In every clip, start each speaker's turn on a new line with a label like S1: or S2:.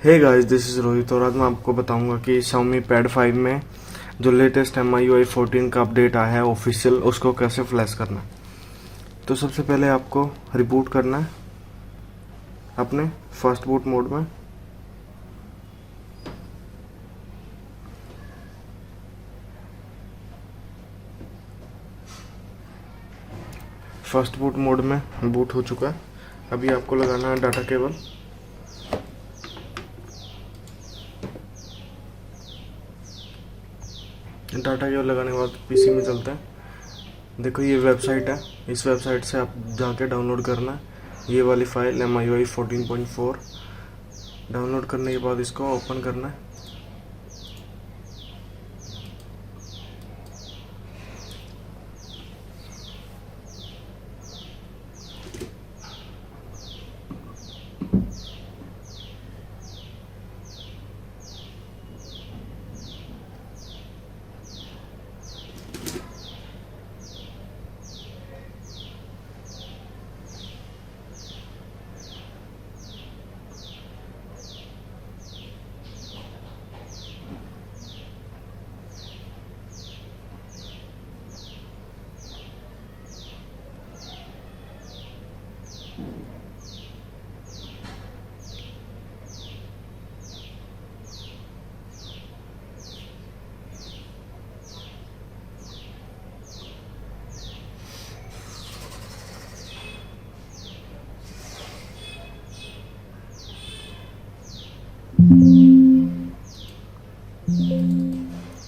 S1: Hey guys, this is Rohit और आज मैं आपको बताऊंगा कि Xiaomi Pad 5 में जो लेटेस्ट MIUI 14 का अपडेट आया है ऑफिशियल, उसको कैसे फ्लैश करना है। तो सबसे पहले आपको रिबूट करना है अपने फर्स्ट बूट मोड में। फर्स्ट बूट मोड में बूट हो चुका है। अभी आपको लगाना है डाटा केबल। डाटा केबल लगाने के बाद पीसी में चलते हैं। देखो ये वेबसाइट है, इस वेबसाइट से आप जाके डाउनलोड करना है ये वाली फाइल MIUI 14.4। डाउनलोड करने के बाद इसको ओपन करना है।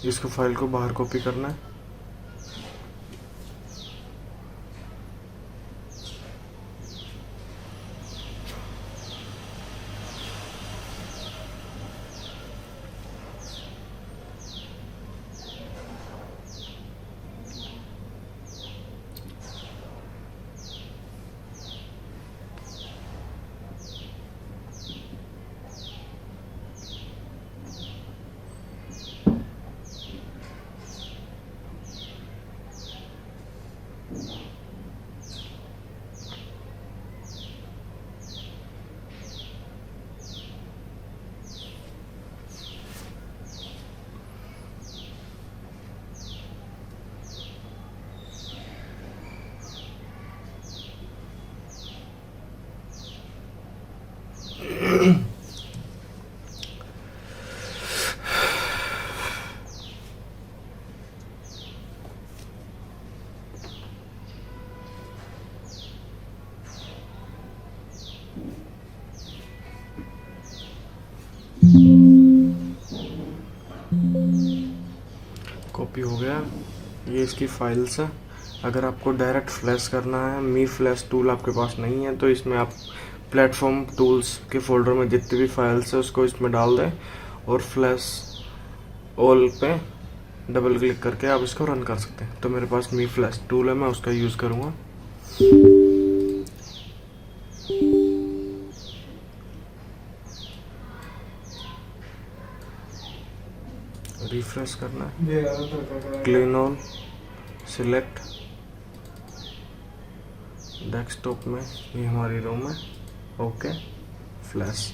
S1: इसको फाइल को बाहर कॉपी करना है। कॉपी हो गया। ये इसकी फाइल्स है। अगर आपको डायरेक्ट फ्लैश करना है, मी फ्लैश टूल आपके पास नहीं है, तो इसमें आप प्लेटफॉर्म टूल्स के फोल्डर में जितनी भी फाइल्स है उसको इसमें डाल दें और फ्लैश ऑल पे डबल क्लिक करके आप इसको रन कर सकते हैं। तो मेरे पास मी फ्लैश टूल है, मैं उसका यूज़ करूँगा। रिफ्रेश करना है, क्लीन ऑल, सिलेक्ट डेस्कटॉप में, ये हमारी रोम है। Okay, flash.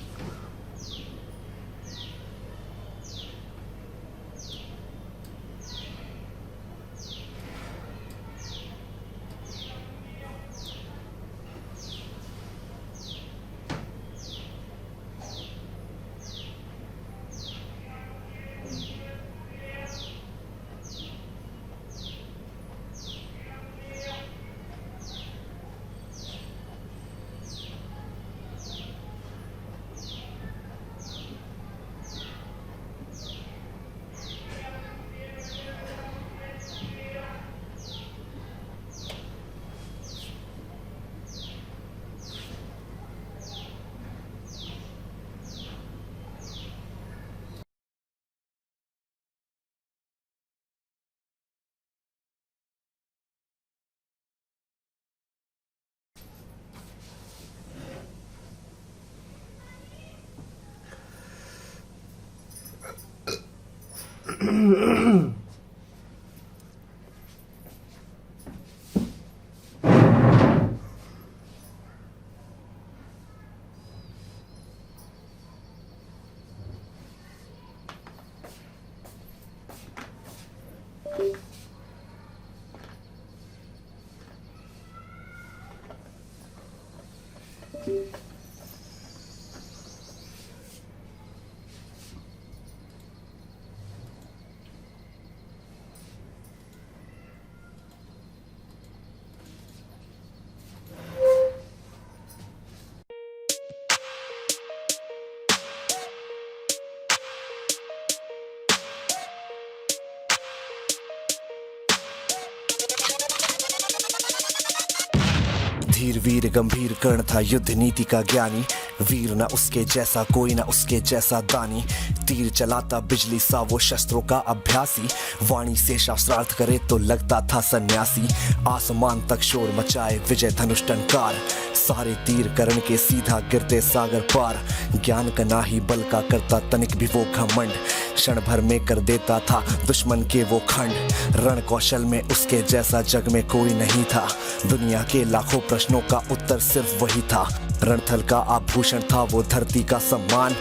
S2: धीर वीर गंभीर कर्ण था युद्ध नीति का ज्ञानी, वीर न उसके जैसा कोई न उसके जैसा दानी। तीर चलाता बिजली सा वो शस्त्रों का अभ्यासी, वाणी से शास्त्रार्थ करे तो लगता था सन्यासी। आसमान तक शोर मचाए विजय धनुष टंकार, सारे तीर करण के सीधा गिरते सागर पार। ज्ञान का ना ही बल का करता तनिक भी वो घमंड, क्षण भर में कर देता था दुश्मन के वो खंड। रण कौशल में उसके जैसा जग में कोई नहीं था, दुनिया के लाखों प्रश्नों का उत्तर सिर्फ वही था। रणथल का आभूषण था वो धरती का सम्मान,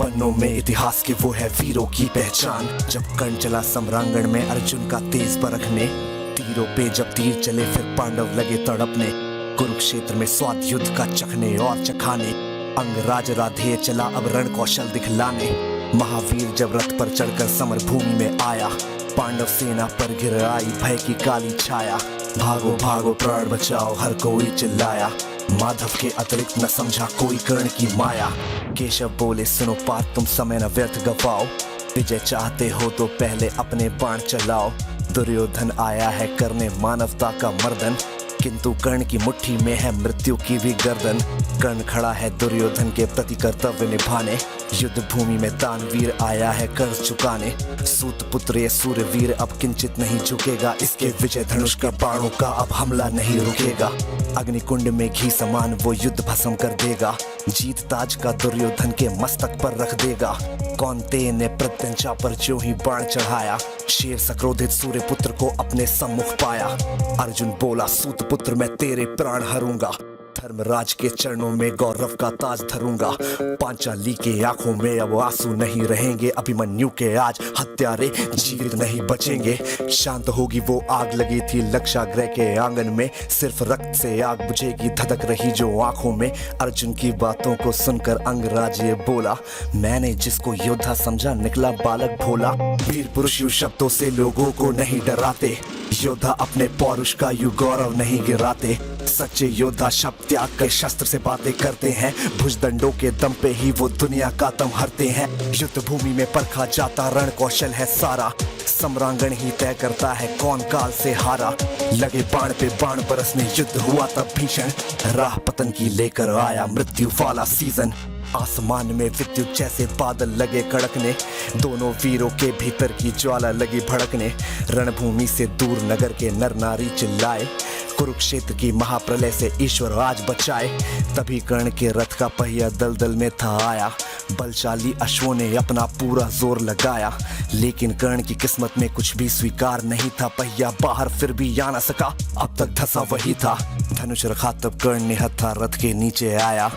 S2: पन्नों में इतिहास के वो है वीरों की पहचान। जब कर्ण चला सम्रांगण में अर्जुन का तेज परखने, तीरों पे जब तीर चले फिर पांडव लगे तड़पने। कुरुक्षेत्र में स्वाद युद्ध का चखने और चखाने, अंगराज राधेय चला अब रण कौशल दिखलाने। महावीर जब रथ पर चढ़कर समर भूमि में आया, पांडव सेना पर गिर आई भय की काली छाया। भागो भागो प्राण बचाओ हर कोई चिल्लाया, माधव के अतिरिक्त न समझा कोई कर्ण की माया। केशव बोले सुनो पार्थ तुम समय न व्यर्थ गवाओ, विजय चाहते हो तो पहले अपने बाण चलाओ। दुर्योधन आया है करने मानवता का मर्दन, किंतु कर्ण की मुट्ठी में है मृत्यु की भी गर्दन। कर्ण खड़ा है दुर्योधन के प्रति कर्तव्य निभाने, युद्ध भूमि में दानवीर आया है कर्ज चुकाने। सूत पुत्र ये सूर्यवीर अब किंचित नहीं झुकेगा, इसके विजय धनुष का बाणों का अब हमला नहीं रुकेगा। अग्निकुंड में घी समान वो युद्ध भस्म कर देगा, जीत ताज का दुर्योधन के मस्तक पर रख देगा। कौन्तेय ने प्रत्यंचा पर जो ही बाण चढ़ाया, शेर सक्रोधित सूर्य पुत्र को अपने सम्मुख पाया। अर्जुन बोला सूत पुत्र मैं तेरे प्राण हरूंगा, धर्मराज के चरणों में गौरव का ताज धरूंगा। पांचाली के आंखों में अब आंसू नहीं रहेंगे, अभिमन्यु के आज हत्यारे जीवित नहीं बचेंगे। शांत होगी वो आग लगी थी लक्षागृह के आंगन में, सिर्फ रक्त से आग बुझेगी धधक रही जो आंखों में। अर्जुन की बातों को सुनकर अंगराज ये बोला, मैंने जिसको योद्धा समझा निकला बालक भोला। वीर पुरुष यूं शब्दों से लोगों को नहीं डराते, योद्धा अपने पौरुष का यू गौरव नहीं गिराते। सच्चे योद्धा शब्द त्याग कर शस्त्र से बातें करते हैं, भुजदंडों के दम पे ही वो दुनिया का दम हरते हैं। युद्ध भूमि में परखा जाता रण कौशल है सारा, सम्रांगण ही तय करता है कौन काल से हारा। लगे बाण पे बाण बरसने युद्ध हुआ तब भीषण, राह पतन की लेकर आया मृत्यु वाला सीजन। आसमान में विद्युत जैसे बादल लगे कड़कने, दोनों वीरों के भीतर की ज्वाला लगी भड़कने। रणभूमि से दूर नगर के नर नारी चिल्लाए, कुरुक्षेत्र की महाप्रलय से ईश्वर आज बचाए। तभी कर्ण के रथ का पहिया दलदल में था आया, बलशाली अश्वों ने अपना पूरा जोर लगाया। लेकिन कर्ण की किस्मत में कुछ भी स्वीकार नहीं था, पहिया बाहर फिर भी आ न सका, अब तक धंसा वही था। धनुष रखा तब कर्ण ने हथा रथ के नीचे आया,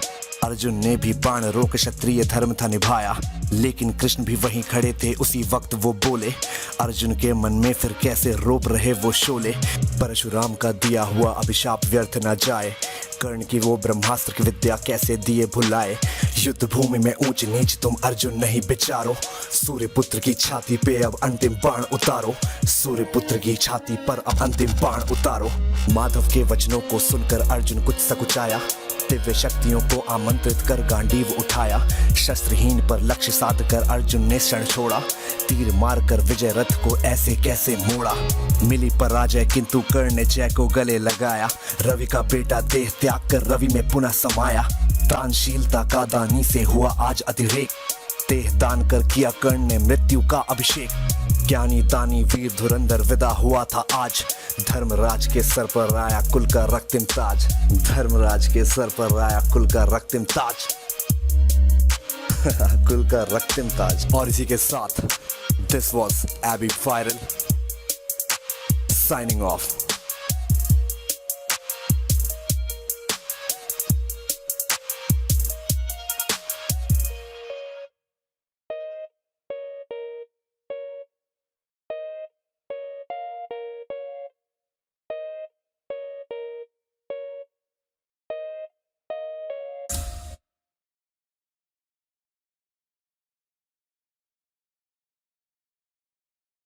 S2: अर्जुन ने भी बाण रोक क्षत्रिय धर्म था निभाया। लेकिन कृष्ण भी वहीं खड़े थे उसी वक्त वो बोले, अर्जुन के मन में फिर कैसे रोप रहे वो शोले। परशुराम का दिया हुआ अभिशाप व्यर्थ न जाए, कर्ण की वो ब्रह्मास्त्र की विद्या कैसे दिए भुलाए। युद्ध भूमि में ऊंच नीच तुम अर्जुन नहीं विचारो, सूर्य पुत्र की छाती पे अब अंतिम बाण उतारो। सूर्य पुत्र की छाती पर अब अंतिम बाण उतारो। माधव के वचनों को सुनकर अर्जुन कुछ सकुचाया, दिव्य शक्तियों को आमंत्रित कर गांडीव उठाया। शस्त्रहीन पर लक्ष्य साध कर अर्जुन ने क्षण छोड़ा, तीर मार कर विजय रथ को ऐसे कैसे मोड़ा। मिली पराजय किंतु कर्ण ने जय को गले लगाया, रवि का बेटा देह त्याग कर रवि में पुनः समाया। दानशीलता का दानी से हुआ आज अतिरेक, देह दान कर किया कर्ण ने मृत्यु का अभिषेक। ज्ञानी दानी वीर धुरंधर विदा हुआ था आज, धर्मराज के सर पर आया कुल का रक्तिम ताज। धर्मराज के सर पर आया कुल का रक्तिम ताज कुल का रक्तिम ताज। और इसी के साथ this was AB viral signing of.